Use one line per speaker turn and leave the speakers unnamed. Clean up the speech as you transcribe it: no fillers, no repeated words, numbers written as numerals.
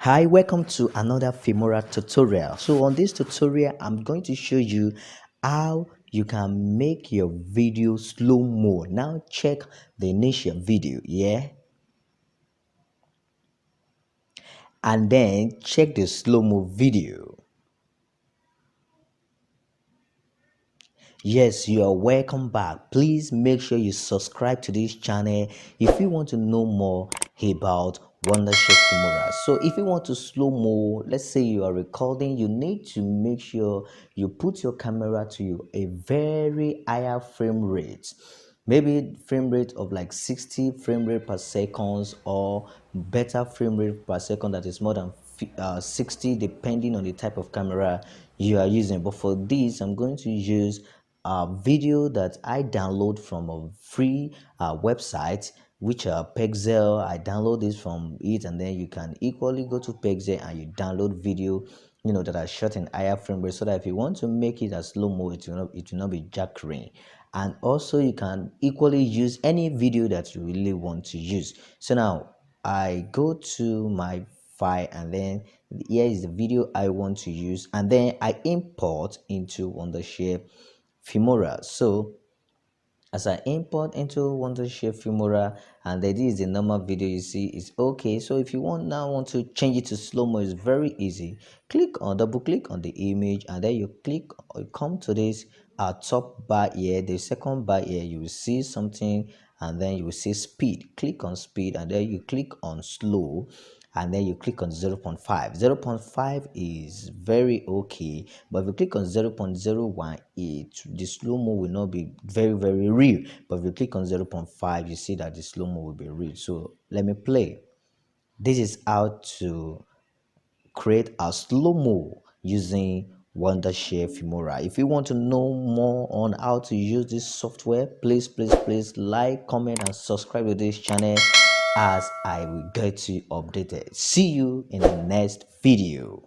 Hi, welcome to another Filmora tutorial. So on this tutorial, I'm going to show you how you can make your video slow-mo. Now check the initial video, yeah? And then check the slow-mo video. Yes, you are welcome back. Please make sure you subscribe to this channel if you want to know more about Wondership Filmora. So if you want to slow mo, let's say you are recording, you need to make sure you put your camera to a very higher frame rate. Maybe frame rate of like 60 frame rate per second or better frame rate per second that is more than 60 depending on the type of camera you are using. But for this, I'm going to use a video that I download from a free website, which are Pexel. I download this from it, and then you can equally go to Pexel and you download video, that are shot in higher frame rate, so that if you want to make it as slow mo, it will not be jackering. And also you can equally use any video that you really want to use. So now I go to my file, and then here is the video I want to use, and then I import into Wondershare Filmora. So as I import into Wondershare Filmora, and then this is the normal video you see is okay. So if you want to change it to slow-mo, it's very easy. Double click on the image, and then you come to this top bar here, the second bar here, you will see something, and then you will see speed. Click on speed, and then you click on slow, and then you click on 0.5. 0.5 is very okay, but if you click on 0.01, the slow-mo will not be very real. But if you click on 0.5, you see that the slow-mo will be real. So let me play. This is how to create a slow-mo using Wondershare Filmora. If you want to know more on how to use this software, please like, comment, and subscribe to this channel, as I will get you updated. See you in the next video.